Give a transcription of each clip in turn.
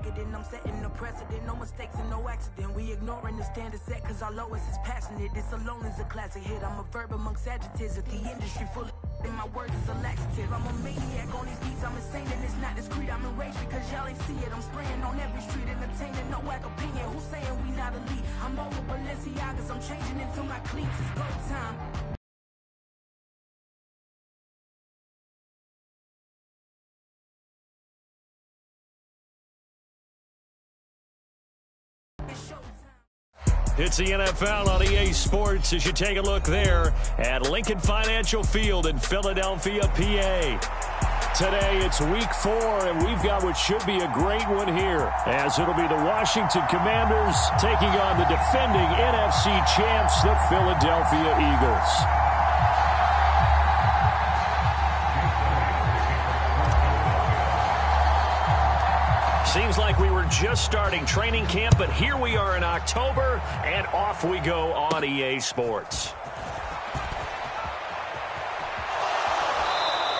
decadent. I'm setting the precedent. No mistakes and no accident. We ignoring the standard set cause our lowest is passionate. This alone is a classic hit. I'm a verb amongst adjectives. If the industry full of and my words is a laxative. I'm a maniac on these beats. I'm insane and it's not discreet. I'm enraged because y'all ain't see it. I'm spraying on every street, entertaining no whack opinion. Who's saying we not elite? I'm over Balenciagas. I'm changing into my cleats. It's go time. It's the NFL on EA Sports as you take a look there at Lincoln Financial Field in Philadelphia, PA. Today it's week 4, and we've got what should be a great one here, as it'll be the Washington Commanders taking on the defending NFC champs, the Philadelphia Eagles. Seems like we were just starting training camp, but here we are in October, and off we go on EA Sports.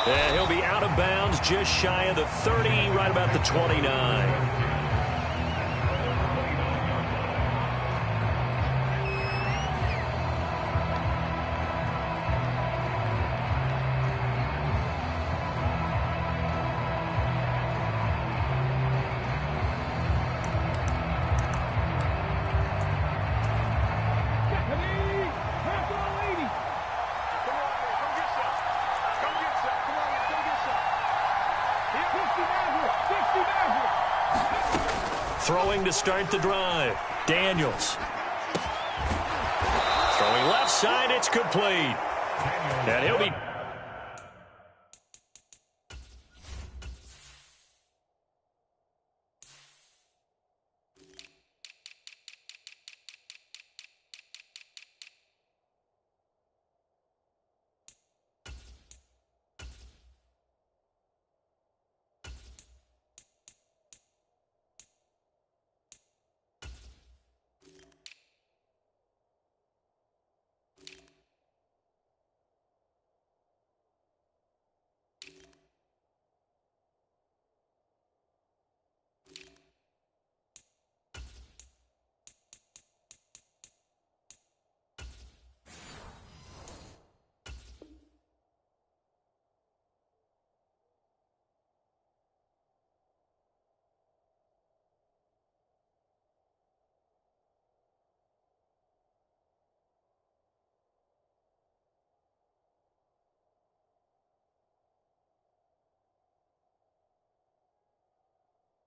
And he'll be out of bounds just shy of the 30, right about the 29. Throwing to start the drive. Daniels. Throwing left side, it's complete. And he'll be...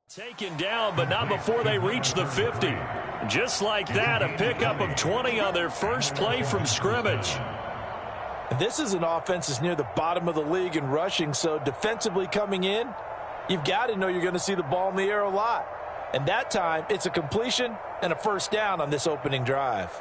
Taken down, but not before they reach the 50. Just like that, a pickup of 20 on their first play from scrimmage. This is an offense that's near the bottom of the league in rushing, so defensively coming in, you've got to know you're going to see the ball in the air a lot. And that time, it's a completion and a first down on this opening drive.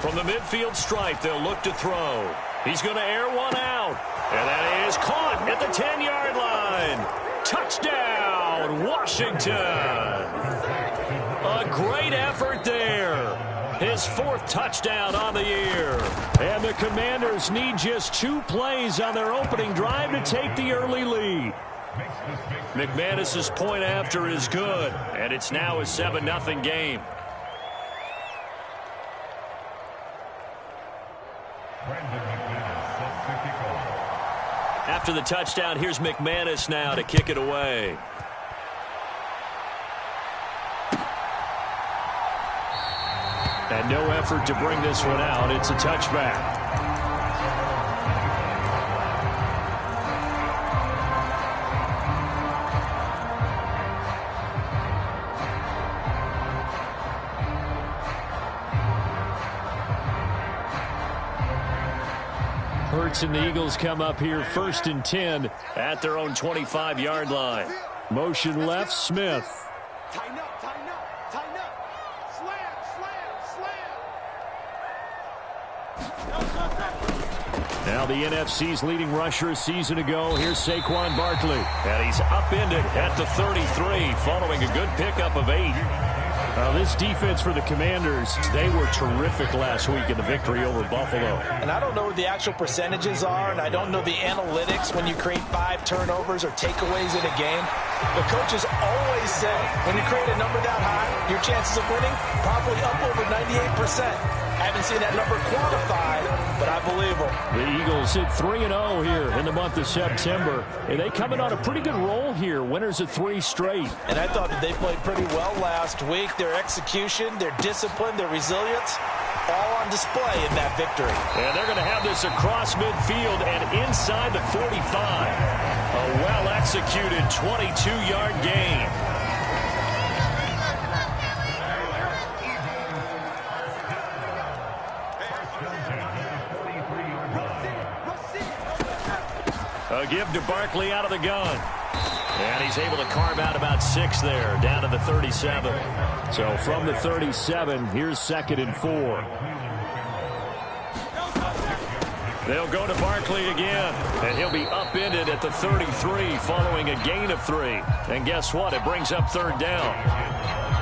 From the midfield stripe, they'll look to throw. He's going to air one out. And that is caught at the 10-yard line. Touchdown, Washington. A great effort there. His 4th touchdown on the year. And the Commanders need just 2 plays on their opening drive to take the early lead. McManus's point after is good, and it's now a 7-0 game. After the touchdown, here's McManus now to kick it away. And no effort to bring this one out. It's a touchback. Hurts and the Eagles come up here 1st and 10 at their own 25-yard line. Motion left, Smith. Tighten up, tighten up, tighten up. Slam, slam, slam. Now the NFC's leading rusher a season ago. Here's Saquon Barkley. And he's upended at the 33 following a good pickup of 8. This defense for the Commanders, they were terrific last week in the victory over Buffalo. And I don't know what the actual percentages are, and I don't know the analytics when you create 5 turnovers or takeaways in a game. But coaches always say when you create a number that high, your chances of winning probably up over 98%. I haven't seen that number quantified, but I believe them. The Eagles hit 3-0 here in the month of September. And they coming on a pretty good roll here. Winners of 3 straight. And I thought that they played pretty well last week. Their execution, their discipline, their resilience, all on display in that victory. And they're going to have this across midfield and inside the 45. A well-executed 22-yard gain. A give to Barkley out of the gun. And he's able to carve out about 6 there, down to the 37. So from the 37, here's 2nd and 4. They'll go to Barkley again, and he'll be upended at the 33 following a gain of 3. And guess what? It brings up 3rd down.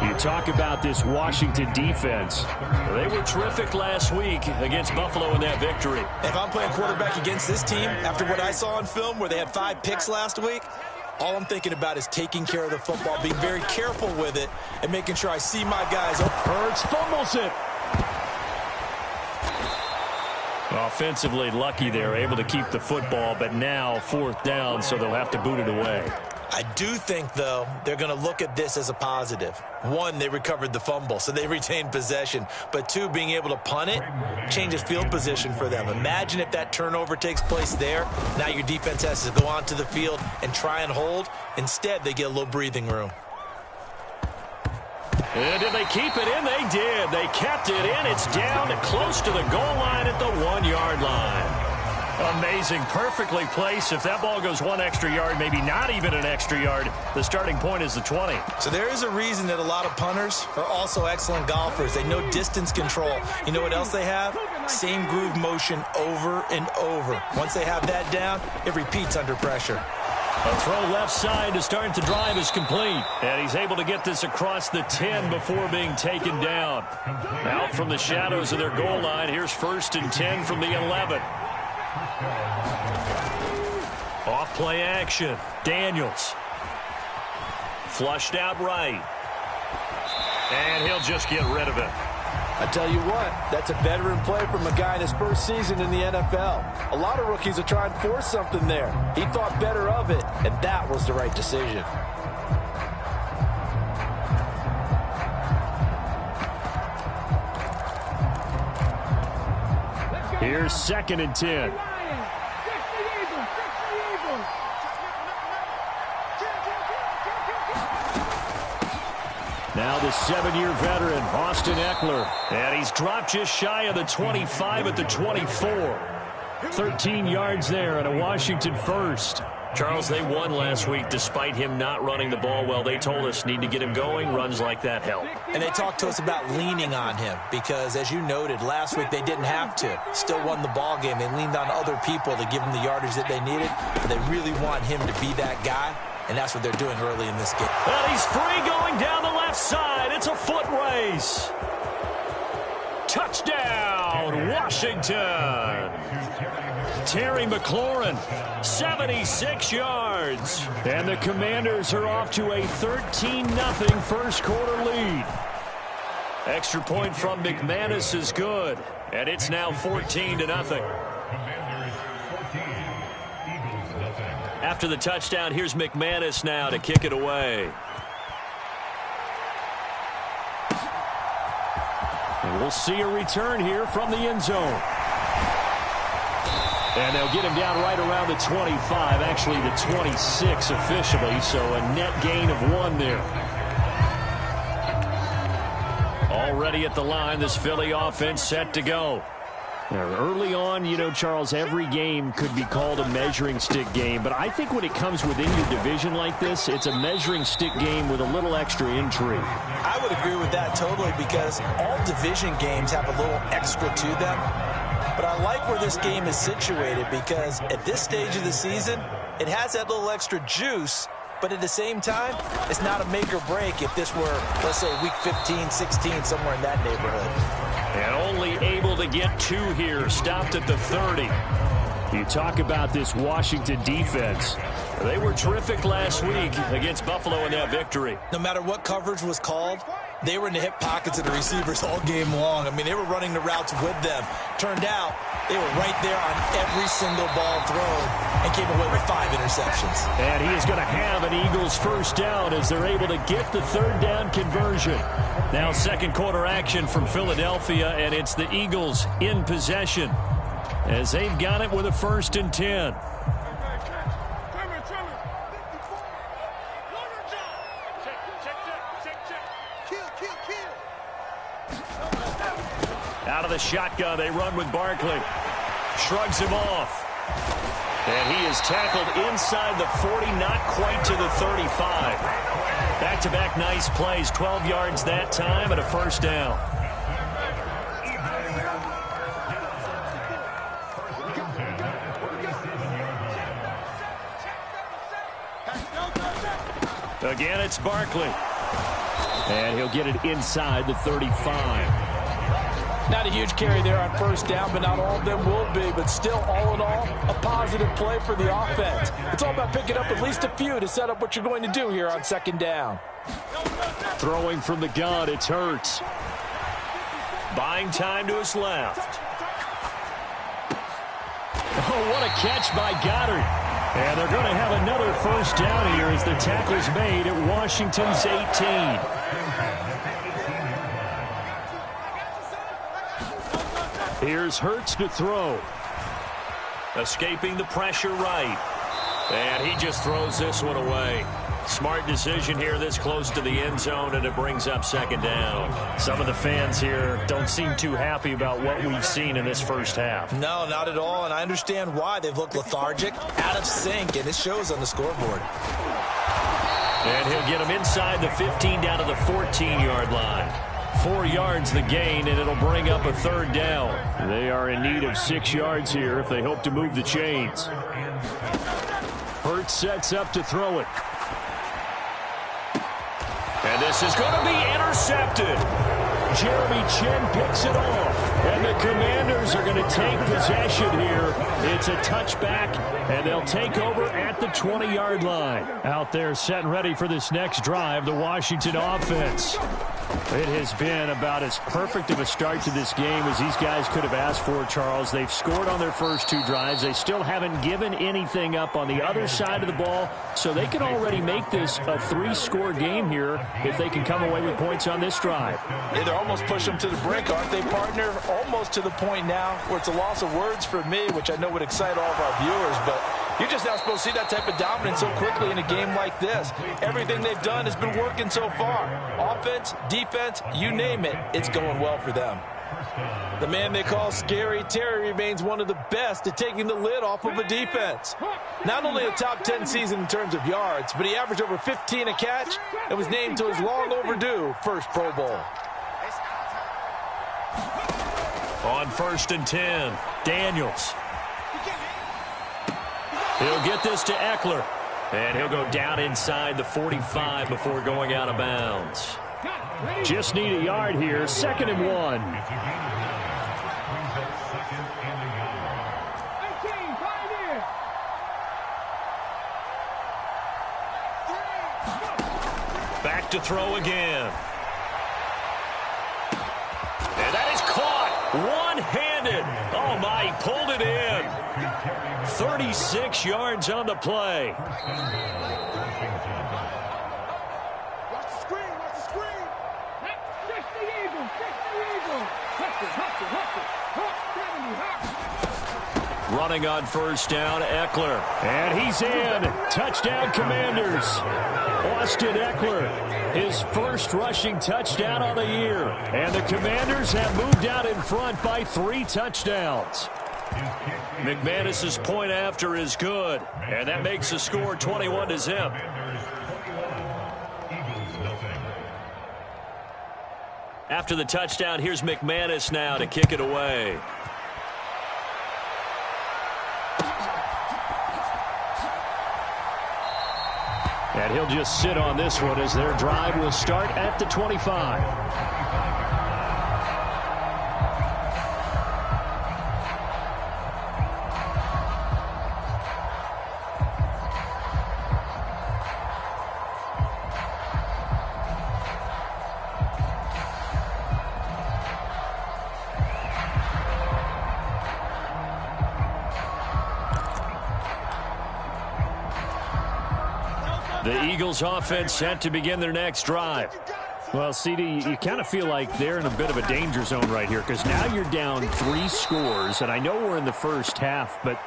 You talk about this Washington defense. They were terrific last week against Buffalo in that victory. If I'm playing quarterback against this team, after what I saw on film where they had 5 picks last week, all I'm thinking about is taking care of the football, being very careful with it, and making sure I see my guys. Hurts fumbles it. Offensively lucky they're able to keep the football, but now 4th down, so they'll have to boot it away. I do think, though, they're going to look at this as a positive. 1, they recovered the fumble, so they retained possession. But 2, being able to punt it changes field position for them. Imagine if that turnover takes place there. Now your defense has to go onto the field and try and hold. Instead, they get a little breathing room. And did they keep it in? They did. They kept it in. It's down to close to the goal line at the 1-yard line. Amazing. Perfectly placed. If that ball goes 1 extra yard, maybe not even an extra yard, the starting point is the 20. So there is a reason that a lot of punters are also excellent golfers. They know distance control. You know what else they have? Same groove motion over and over. Once they have that down, it repeats under pressure. A throw left side to start the drive is complete. And he's able to get this across the 10 before being taken down. Out from the shadows of their goal line, here's 1st and 10 from the 11. Off play action. Daniels. Flushed out right. And he'll just get rid of it. I tell you what, that's a veteran play from a guy in his first season in the NFL. A lot of rookies are trying to force something there. He thought better of it, and that was the right decision. Here's 2nd and 10. Now the 7-year veteran, Austin Eckler. And he's dropped just shy of the 25 at the 24. 13 yards there and a Washington first. Charles, they won last week despite him not running the ball well. They told us need to get him going. Runs like that help. And they talked to us about leaning on him because, as you noted, last week they didn't have to. Still won the ball game. They leaned on other people to give them the yardage that they needed. But they really want him to be that guy. And that's what they're doing early in this game. And he's free going down the left side. It's a foot race. Touchdown, Washington. Terry McLaurin, 76 yards. And the Commanders are off to a 13-0 first quarter lead. Extra point from McManus is good. And it's now 14-0. After the touchdown, here's McManus now to kick it away. And we'll see a return here from the end zone. And they'll get him down right around the 25, actually the 26 officially, so a net gain of 1 there. Already at the line, this Philly offense set to go. Now, early on, you know, Charles, every game could be called a measuring stick game, but I think when it comes within your division like this, it's a measuring stick game with a little extra intrigue. I would agree with that totally because all division games have a little extra to them. But I like where this game is situated because at this stage of the season, it has that little extra juice But at the same time, it's not a make or break if this were, let's say, week 15, 16, somewhere in that neighborhood. And only able to get 2 here, stopped at the 30. You talk about this Washington defense. They were terrific last week against Buffalo in that victory. No matter what coverage was called, they were in the hip pockets of the receivers all game long. I mean, they were running the routes with them. Turned out, they were right there on every single ball thrown and came away with 5 interceptions. And he is going to have an Eagles first down as they're able to get the 3rd down conversion. Now second quarter action from Philadelphia, and it's the Eagles in possession as they've got it with a 1st and 10. Out of the shotgun, they run with Barkley. Shrugs him off. And he is tackled inside the 40, not quite to the 35. Back-to-back nice plays, 12 yards that time and a 1st down. Again, it's Barkley. And he'll get it inside the 35. Not a huge carry there on 1st down, but not all of them will be. But still, all in all, a positive play for the offense. It's all about picking up at least a few to set up what you're going to do here on 2nd down. Throwing from the gun, it's Hurts. Buying time to his left. Oh, what a catch by Goddard. And they're going to have another 1st down here as the tackle's made at Washington's 18. Here's Hurts to throw. Escaping the pressure right. And he just throws this one away. Smart decision here this close to the end zone, and it brings up 2nd down. Some of the fans here don't seem too happy about what we've seen in this first half. No, not at all, and I understand why. They've looked lethargic, out of sync, and it shows on the scoreboard. And he'll get him inside the 15 down to the 14-yard line. 4 yards the gain, and it'll bring up a 3rd down. They are in need of 6 yards here if they hope to move the chains. Hurts sets up to throw it. And this is going to be intercepted. Jeremy Chin picks it off. And the Commanders are going to take possession here. It's a touchback, and they'll take over at the 20-yard line. Out there set and ready for this next drive, the Washington offense. It has been about as perfect of a start to this game as these guys could have asked for, Charles. They've scored on their first 2 drives. They still haven't given anything up on the other side of the ball, so they can already make this a 3-score game here if they can come away with points on this drive. Yeah, they're almost pushing them to the brink, aren't they, partner? Almost to the point now where it's a loss of words for me, which I know would excite all of our viewers, but you're just not supposed to see that type of dominance so quickly in a game like this. Everything they've done has been working so far. Offense, defense, you name it, it's going well for them. The man they call Scary Terry remains one of the best at taking the lid off of a defense. Not only a top 10 season in terms of yards, but he averaged over 15 a catch and was named to his long overdue first Pro Bowl. On 1st and 10, Daniels. He'll get this to Eckler. And he'll go down inside the 45 before going out of bounds. Just need a yard here. 2nd and 1. Back to throw again. And that is caught one-handed. Oh, my, he pulled it in. 36 yards on the play. Watch the screen, watch the screen. Check the eagle, check the eagle. Running on 1st down, Eckler. And he's in. Touchdown, Commanders. Austin Eckler, his first rushing touchdown on the year. And the Commanders have moved out in front by 3 touchdowns. McManus's point after is good, and that makes the score 21-0. After the touchdown, here's McManus now to kick it away. And he'll just sit on this one as their drive will start at the 25. The Eagles offense set to begin their next drive. Well, CD, you kind of feel like they're in a bit of a danger zone right here because now you're down 3 scores, and I know we're in the first half, but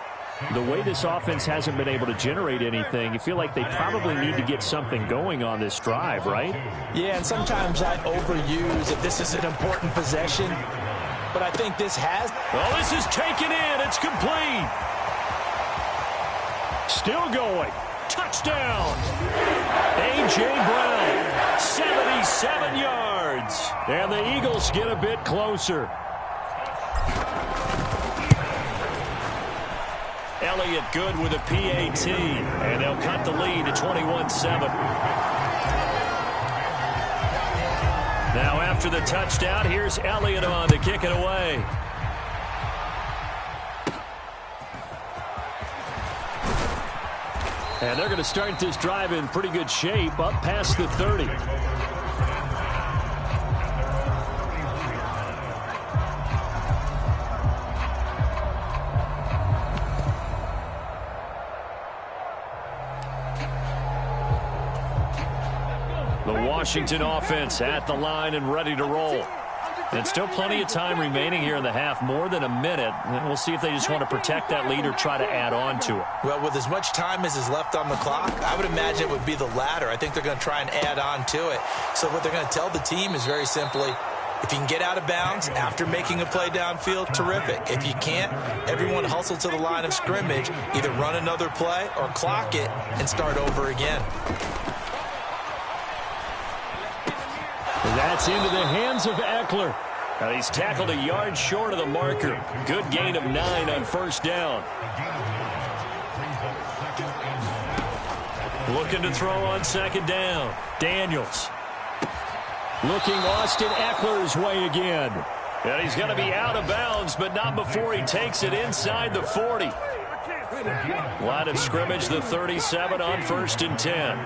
the way this offense hasn't been able to generate anything, you feel like they probably need to get something going on this drive, right? Yeah, and sometimes I overuse if this is an important possession, but I think this has. Well, this is taken in. It's complete. Still going. Touchdown. A.J. Brown, 77 yards. And the Eagles get a bit closer. Elliott good with a PAT. And they'll cut the lead to 21-7. Now after the touchdown, here's Elliott on to kick it away. And they're going to start this drive in pretty good shape, up past the 30. The Washington offense at the line and ready to roll. And still plenty of time remaining here in the half, more than a minute. And we'll see if they just want to protect that lead or try to add on to it. Well, with as much time as is left on the clock, I would imagine it would be the latter. I think they're going to try and add on to it. So what they're going to tell the team is very simply, if you can get out of bounds after making a play downfield, terrific. If you can't, everyone hustle to the line of scrimmage, either run another play or clock it and start over again. That's into the hands of Eckler. Now he's tackled a yard short of the marker. Good gain of 9 on first down. Looking to throw on second down. Daniels. Looking Austin Eckler's way again. And he's going to be out of bounds, but not before he takes it inside the 40. Line of scrimmage, the 37 on 1st and 10.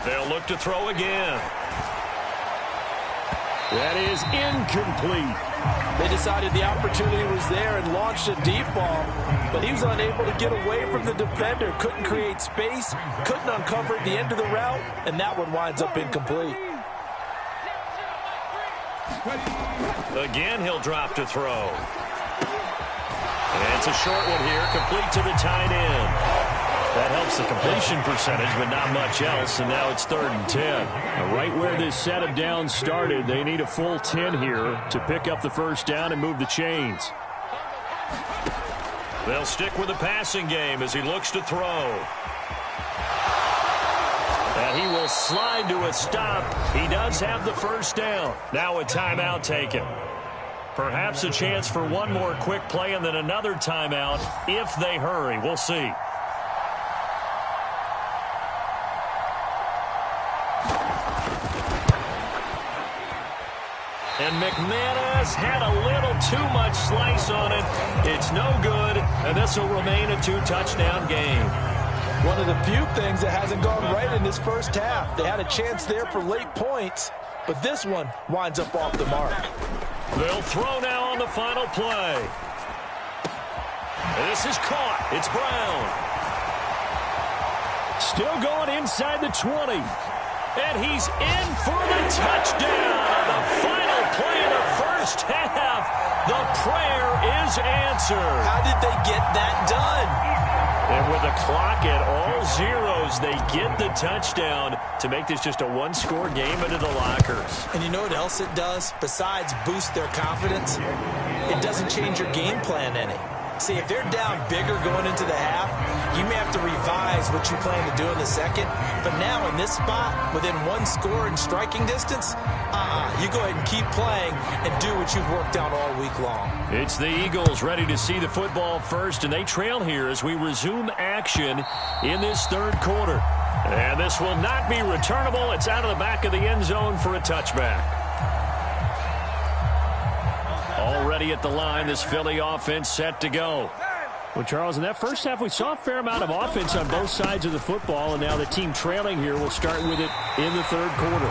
They'll look to throw again. That is incomplete. They decided the opportunity was there and launched a deep ball, but he was unable to get away from the defender, couldn't create space, couldn't uncover the end of the route, and that one winds up incomplete. Again, he'll drop to throw. And it's a short one here, complete to the tight end. That helps the completion percentage, but not much else, and now it's 3rd and 10. Now, right where this set of downs started, they need a full 10 here to pick up the first down and move the chains. They'll stick with the passing game as he looks to throw. And he will slide to a stop. He does have the first down. Now a timeout taken. Perhaps a chance for one more quick play and then another timeout if they hurry. We'll see. And McManus had a little too much slice on it. It's no good, and this will remain a 2-touchdown game. One of the few things that hasn't gone right in this first half. They had a chance there for late points, but this one winds up off the mark. They'll throw now on the final play. And this is caught. It's Brown. Still going inside the 20. And he's in for the touchdown on the final play of the first half. The prayer is answered. How did they get that done? And with the clock at all zeros, they get the touchdown to make this just a one-score game into the lockers. And you know what else it does? Besides boost their confidence, it doesn't change your game plan any. See, if they're down bigger going into the half, you may have to revise what you plan to do in the second. But now in this spot, within one score in striking distance, you go ahead and keep playing and do what you've worked out all week long. It's the Eagles ready to see the football first, and they trail here as we resume action in this third quarter. And this will not be returnable. It's out of the back of the end zone for a touchback. Already at the line, this Philly offense set to go. Well, Charles, in that first half, we saw a fair amount of offense on both sides of the football, and now the team trailing here will start with it in the third quarter.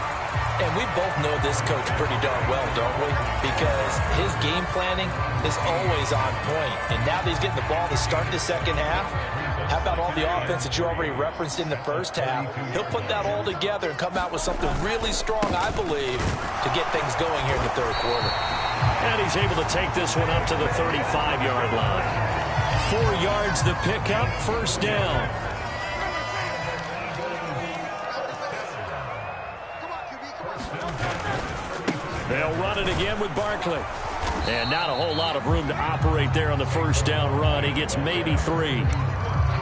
And we both know this coach pretty darn well, don't we? Because his game planning is always on point. And now that he's getting the ball to start the second half, how about all the offense that you already referenced in the first half? He'll put that all together and come out with something really strong, I believe, to get things going here in the third quarter. And he's able to take this one up to the 35-yard line. 4 yards the pickup, first down. They'll run it again with Barkley. And not a whole lot of room to operate there on the first down run. He gets maybe 3.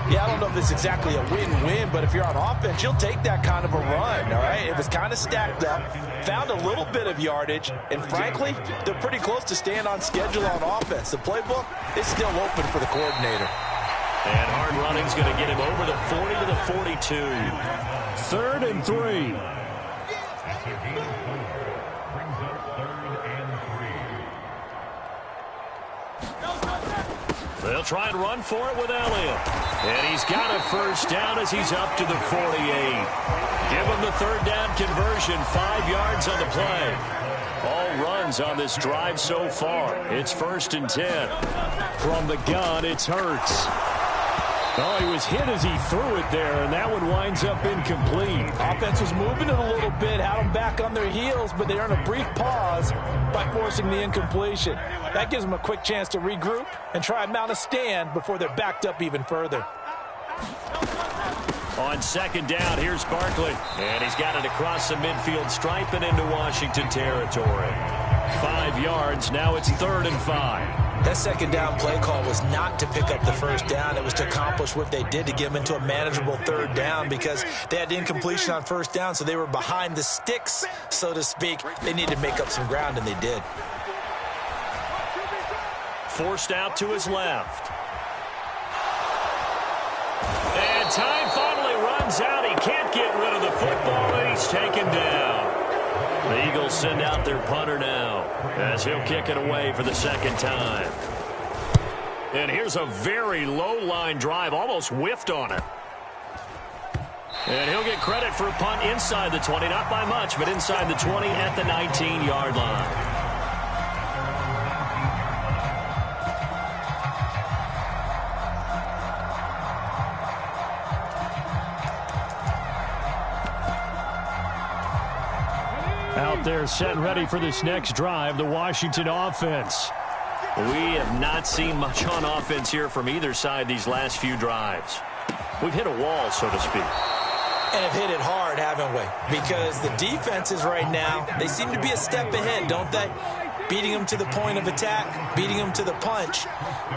Yeah, I don't know if it's exactly a win-win, but if you're on offense, you'll take that kind of a run, all right? It was kind of stacked up, found a little bit of yardage, and frankly, they're pretty close to staying on schedule on offense. The playbook is still open for the coordinator. And hard running's going to get him over the 40 to the 42. 3rd and 3. They'll try and run for it with Elliott. And he's got a first down as he's up to the 48. Give him the third down conversion, 5 yards on the play. All runs on this drive so far. It's 1st and 10. From the gun, it's Hurts. Oh, he was hit as he threw it there, and that one winds up incomplete. Offense was moving it a little bit, had them back on their heels, but they earned a brief pause by forcing the incompletion. That gives them a quick chance to regroup and try and mount a stand before they're backed up even further. On second down, here's Barkley. And he's got it across the midfield stripe and into Washington territory. 5 yards, now it's 3rd and 5. That second down play call was not to pick up the first down. It was to accomplish what they did to get them into a manageable third down because they had incompletion on first down, so they were behind the sticks, so to speak. They needed to make up some ground, and they did. Forced out to his left. And time finally runs out. He can't get rid of the football, and he's taken down. The Eagles send out their punter now as he'll kick it away for the second time. And here's a very low-line drive, almost whiffed on it. And he'll get credit for a punt inside the 20, not by much, but inside the 20 at the 19-yard line. Out there set and ready for this next drive, the Washington offense. We have not seen much on offense here from either side these last few drives. We've hit a wall, so to speak. And have hit it hard, haven't we? Because the defenses right now, they seem to be a step ahead, don't they? Beating them to the point of attack, beating them to the punch.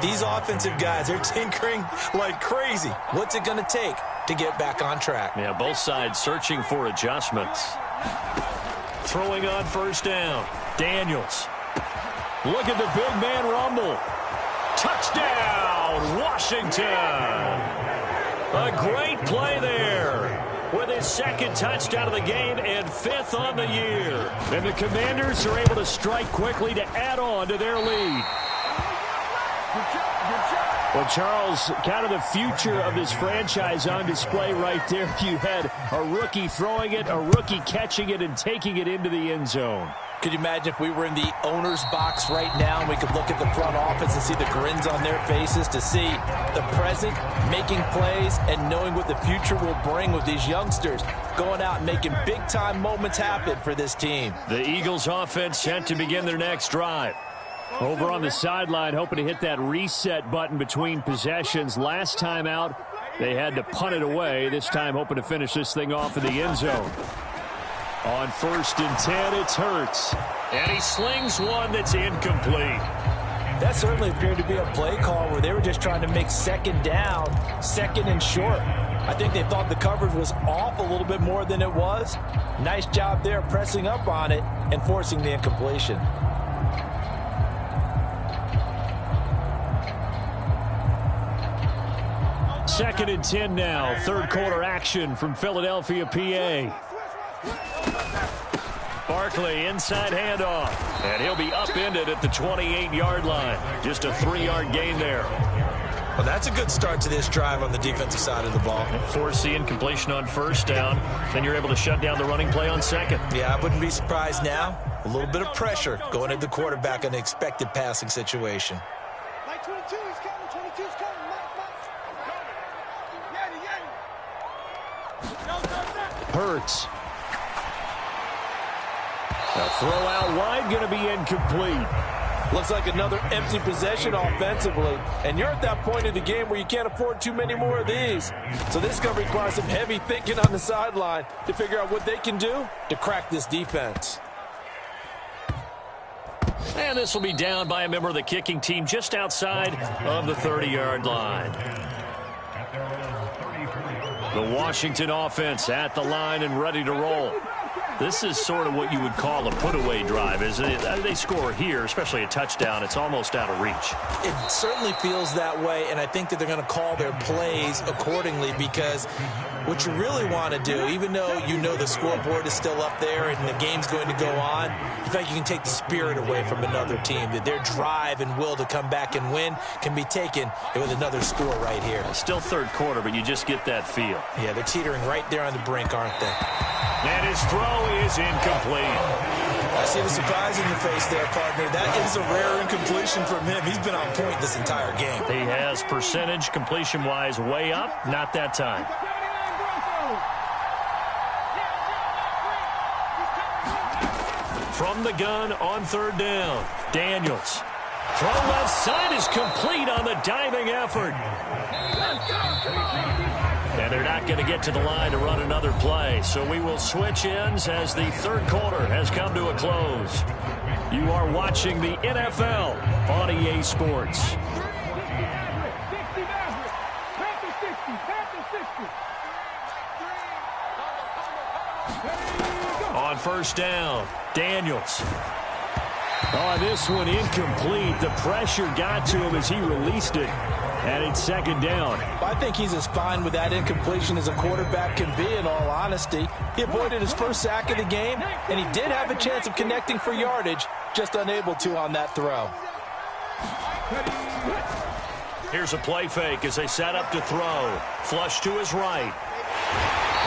These offensive guys, they're tinkering like crazy. What's it going to take to get back on track? Yeah, both sides searching for adjustments. Throwing on first down. Daniels. Look at the big man rumble. Touchdown, Washington. A great play there with his second touchdown of the game and 5th on the year. And the Commanders are able to strike quickly to add on to their lead. Well, Charles, kind of the future of this franchise on display right there. You had a rookie throwing it, a rookie catching it, and taking it into the end zone. Could you imagine if we were in the owner's box right now and we could look at the front office and see the grins on their faces, to see the present making plays and knowing what the future will bring with these youngsters going out and making big-time moments happen for this team. The Eagles offense set to begin their next drive. Over on the sideline, hoping to hit that reset button between possessions. Last time out, they had to punt it away. This time, hoping to finish this thing off in the end zone. On 1st and 10, it's Hurts. And he slings one that's incomplete. That certainly appeared to be a play call where they were just trying to make second down, second and short. I think they thought the coverage was off a little bit more than it was. Nice job there pressing up on it and forcing the incompletion. Second and 10 now. Third quarter action from Philadelphia, PA. Barkley inside handoff. And he'll be upended at the 28-yard line. Just a 3-yard gain there. Well, that's a good start to this drive on the defensive side of the ball. Force the incompletion on first down. Then you're able to shut down the running play on second. Yeah, I wouldn't be surprised now. A little bit of pressure going at the quarterback in an expected passing situation. Like 22, he's coming. 22's coming. Hurts. A throw out wide, going to be incomplete. Looks like another empty possession offensively. And you're at that point in the game where you can't afford too many more of these. So this is going to require some heavy thinking on the sideline to figure out what they can do to crack this defense. And this will be down by a member of the kicking team just outside of the 30-yard line. The Washington offense at the line and ready to roll. This is sort of what you would call a put-away drive, isn't it? They score here, especially a touchdown. It's almost out of reach. It certainly feels that way, and I think that they're going to call their plays accordingly because what you really want to do, even though you know the scoreboard is still up there and the game's going to go on, in fact, you can take the spirit away from another team, that their drive and will to come back and win can be taken with another score right here. Still third quarter, but you just get that feel. Yeah, they're teetering right there on the brink, aren't they? And his throw is incomplete. I see the surprise in your face there, partner. That is a rare incompletion from him. He's been on point this entire game. He has percentage completion-wise way up. Not that time. From the gun on third down, Daniels. Throw left side is complete on the diving effort. And they're not going to get to the line to run another play. So we will switch ends as the third quarter has come to a close. You are watching the NFL on EA Sports. On first down, Daniels. Oh, this one incomplete. The pressure got to him as he released it. And it's second down. I think he's as fine with that incompletion as a quarterback can be, in all honesty. He avoided his first sack of the game, and he did have a chance of connecting for yardage, just unable to on that throw. Here's a play fake as they set up to throw. Flush to his right.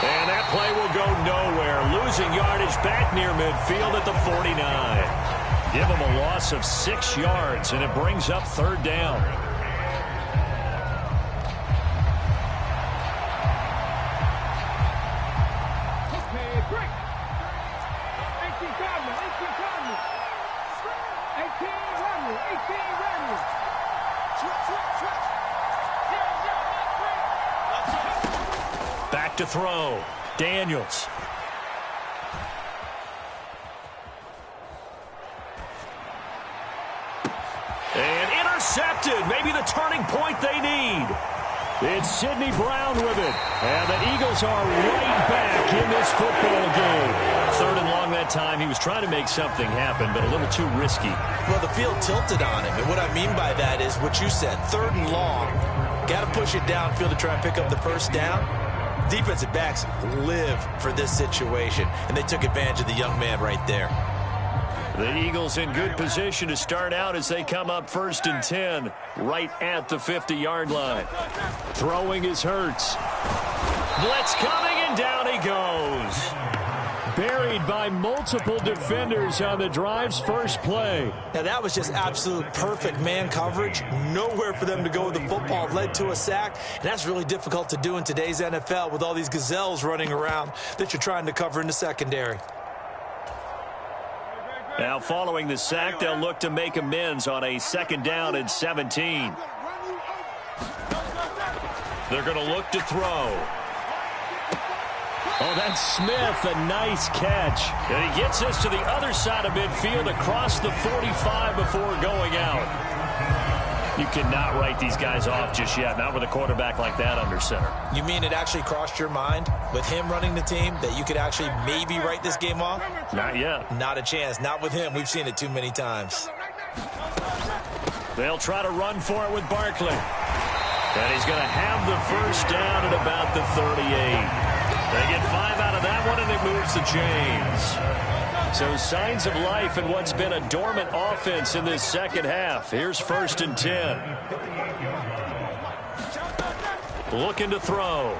And that play will go nowhere. Losing yardage back near midfield at the 49. Give him a loss of 6 yards, and it brings up third down. Back to throw. Daniels. And intercepted. Maybe the turning point they need. It's Sidney Brown with it. And the Eagles are right back in this football game. Third and long that time. He was trying to make something happen, but a little too risky. Well, the field tilted on him. And what I mean by that is what you said. Third and long. Got to push it downfield to try and pick up the first down. Defensive backs live for this situation, and they took advantage of the young man right there. The Eagles in good position to start out as they come up first and 10, right at the 50-yard line. Throwing is Hurts. Blitz coming, and down he goes. Buried by multiple defenders on the drive's first play. Now, that was just absolute perfect man coverage. Nowhere for them to go with the football. Led to a sack, and that's really difficult to do in today's NFL with all these gazelles running around that you're trying to cover in the secondary. Now, following the sack, they'll look to make amends on a second down and 17. They're going to look to throw. Oh, that's Smith, a nice catch. And he gets us to the other side of midfield across the 45 before going out. You cannot write these guys off just yet, not with a quarterback like that under center. You mean it actually crossed your mind with him running the team that you could actually maybe write this game off? Not yet. Not a chance. Not with him. We've seen it too many times. They'll try to run for it with Barkley. And he's going to have the first down at about the 38. They get 5 out of that one, and it moves the chains. So signs of life in what's been a dormant offense in this second half. Here's 1st and 10. Looking to throw.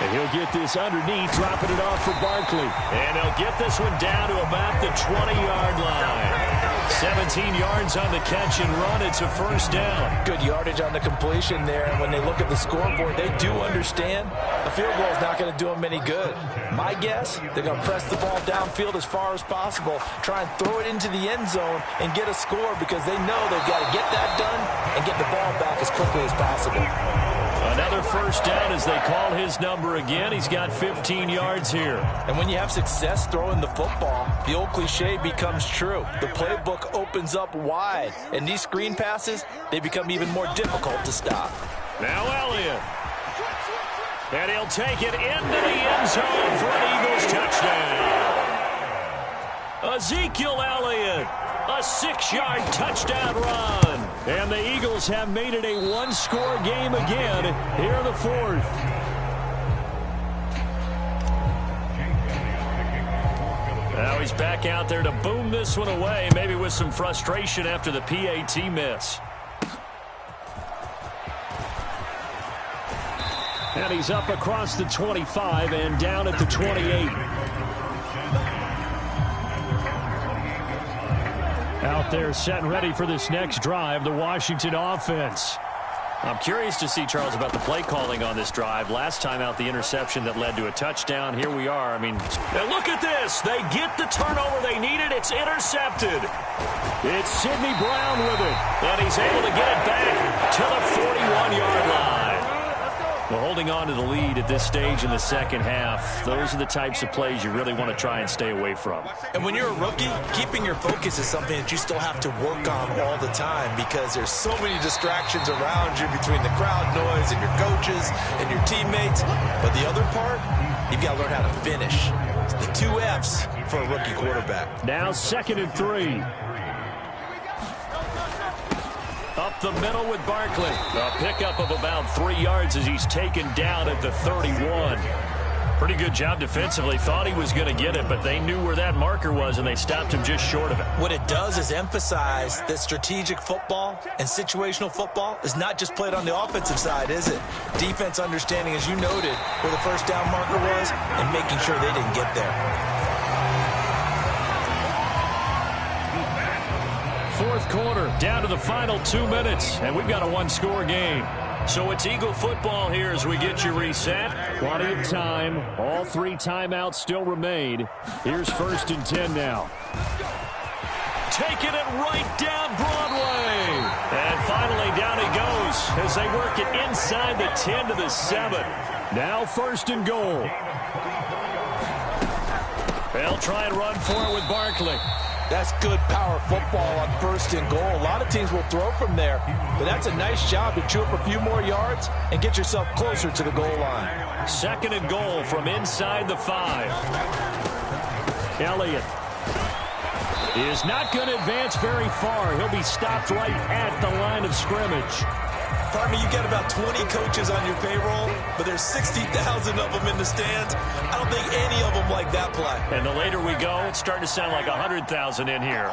And he'll get this underneath, dropping it off for Barkley. And he'll get this one down to about the 20-yard line. 17 yards on the catch and run. It's a first down. Good yardage on the completion there. And when they look at the scoreboard, they do understand a field goal is not going to do them any good. My guess, they're going to press the ball downfield as far as possible, try and throw it into the end zone and get a score because they know they've got to get that done and get the ball back as quickly as possible. Another first down as they call his number again. He's got 15 yards here. And when you have success throwing the football, the old cliche becomes true. The playbook opens up wide, and these screen passes, they become even more difficult to stop. Now Elliott. And he'll take it into the end zone for an Eagles touchdown. Ezekiel Elliott, a 6-yard touchdown run. And the Eagles have made it a one-score game again here in the 4th. Now he's back out there to boom this one away, maybe with some frustration after the PAT miss. And he's up across the 25 and down at the 28. Out there set and ready for this next drive, the Washington offense. I'm curious to see, Charles, about the play calling on this drive. Last time out, the interception that led to a touchdown. Here we are. I mean, and look at this. They get the turnover they needed. It's intercepted. It's Sidney Brown with it. And he's able to get it back to the 41-yard line. Well, holding on to the lead at this stage in the second half, those are the types of plays you really want to try and stay away from. And when you're a rookie, keeping your focus is something that you still have to work on all the time because there's so many distractions around you between the crowd noise and your coaches and your teammates. But the other part, you've got to learn how to finish. It's the 2 F's for a rookie quarterback. Now 2nd and 3. Up the middle with Barkley. A pickup of about 3 yards as he's taken down at the 31. Pretty good job defensively. Thought he was going to get it, but they knew where that marker was, and they stopped him just short of it. What it does is emphasize that strategic football and situational football is not just played on the offensive side, is it? Defense understanding, as you noted, where the first down marker was and making sure they didn't get there. 4th quarter, down to the final 2 minutes, and we've got a one-score game. So it's Eagle football here as we get you reset. Plenty of time. All 3 timeouts still remain. Here's 1st and 10 now. Taking it right down Broadway. And finally down he goes as they work it inside the 10 to the 7. Now 1st and goal. They'll try and run for it with Barkley. That's good power football on 1st and goal. A lot of teams will throw from there, but that's a nice job to chew up a few more yards and get yourself closer to the goal line. 2nd and goal from inside the 5. Elliott is not going to advance very far. He'll be stopped right at the line of scrimmage. Pardon me, you got about 20 coaches on your payroll, but there's 60,000 of them in the stands. I don't think any of them like that play. And the later we go, it's starting to sound like 100,000 in here.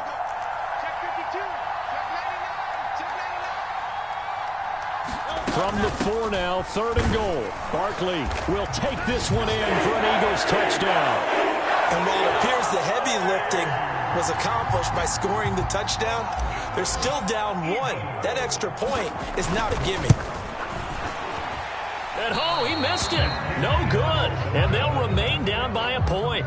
From the 4 now, 3rd and goal. Barkley will take this one in for an Eagles touchdown. And while it appears the heavy lifting was accomplished by scoring the touchdown, they're still down 1. That extra point is not a gimme. And oh, he missed it. No good. And they'll remain down by a point.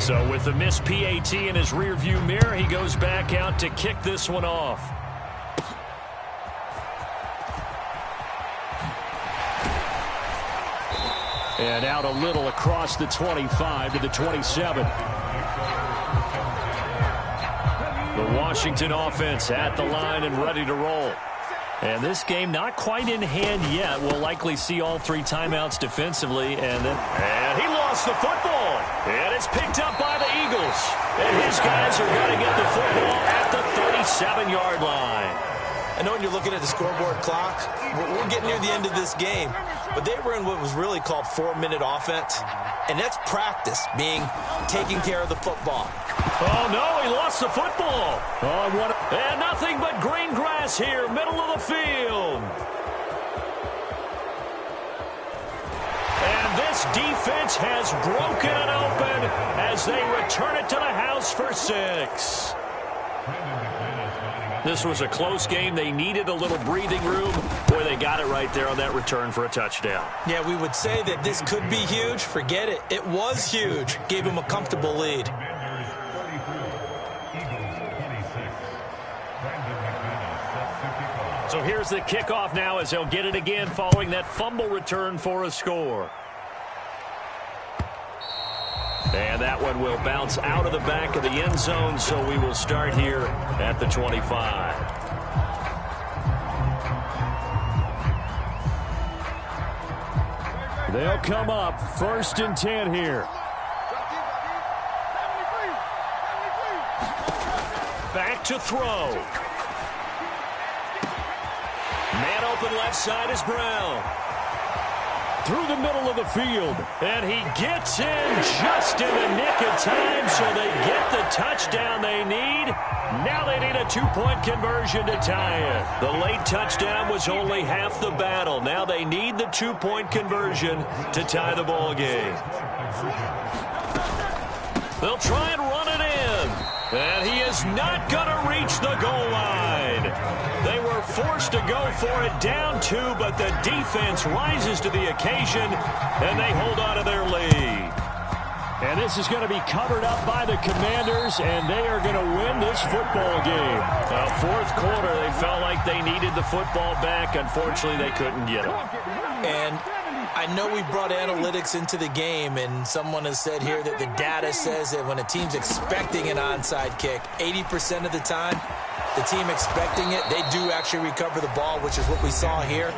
So with the missed PAT in his rearview mirror, he goes back out to kick this one off. And out a little across the 25 to the 27. The Washington offense at the line and ready to roll. And this game not quite in hand yet. We'll likely see all 3 timeouts defensively. And he lost the football. And it's picked up by the Eagles. And his guys are going to get the football at the 37-yard line. I know when you're looking at the scoreboard clock, we're getting near the end of this game, but they were in what was really called 4-minute offense, and that's practice, being taking care of the football. Oh, no, he lost the football. And nothing but green grass here, middle of the field. And this defense has broken it open as they return it to the house for 6. This was a close game. They needed a little breathing room. Boy, they got it right there on that return for a touchdown. Yeah, we would say that this could be huge. Forget it. It was huge. Gave him a comfortable lead. So here's the kickoff now as they'll get it again following that fumble return for a score. And that one will bounce out of the back of the end zone, so we will start here at the 25. They'll come up 1st and 10 here. Back to throw. Man open left side is Brown. Through the middle of the field. And he gets in just in the nick of time, so they get the touchdown they need. Now they need a 2-point conversion to tie it. The late touchdown was only half the battle. Now they need the 2-point conversion to tie the ball game. They'll try and run it in. And he is not going to reach the goal line. They were forced to go for it down 2, but the defense rises to the occasion, and they hold on to their lead. And this is going to be covered up by the Commanders, and they are going to win this football game. Fourth quarter, they felt like they needed the football back. Unfortunately, they couldn't get it. And I know we brought analytics into the game, and someone has said here that the data says that when a team's expecting an onside kick, 80% of the time, the team expecting it, they do actually recover the ball, which is what we saw here.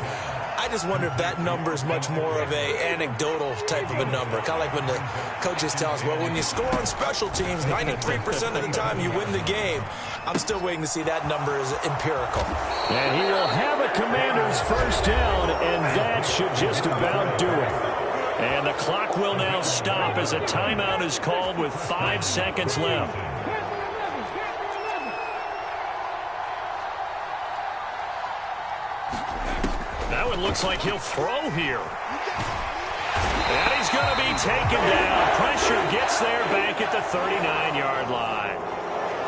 I just wonder if that number is much more of a anecdotal type of a number. Kind of like when the coaches tell us, well, when you score on special teams, 93% of the time you win the game. I'm still waiting to see that number is empirical. And he will have a Commanders first down, and that should just about do it. And the clock will now stop as a timeout is called with 5 seconds left. Now it looks like he'll throw here. And he's going to be taken down. Pressure gets there back at the 39-yard line.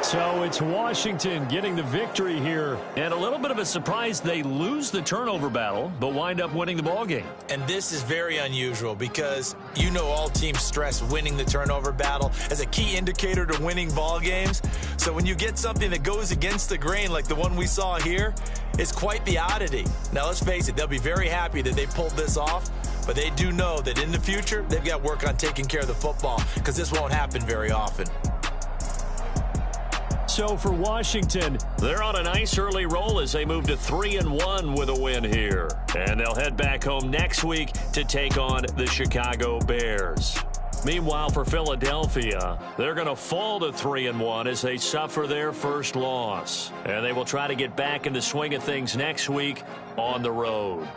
So it's Washington getting the victory here. And a little bit of a surprise, they lose the turnover battle, but wind up winning the ball game. And this is very unusual because you know all teams stress winning the turnover battle as a key indicator to winning ball games. So when you get something that goes against the grain like the one we saw here, it's quite the oddity. Now let's face it, they'll be very happy that they pulled this off, but they do know that in the future, they've got to work on taking care of the football because this won't happen very often. So for Washington, they're on a nice early roll as they move to 3-1 with a win here. And they'll head back home next week to take on the Chicago Bears. Meanwhile, for Philadelphia, they're going to fall to 3-1 as they suffer their first loss. And they will try to get back in the swing of things next week on the road.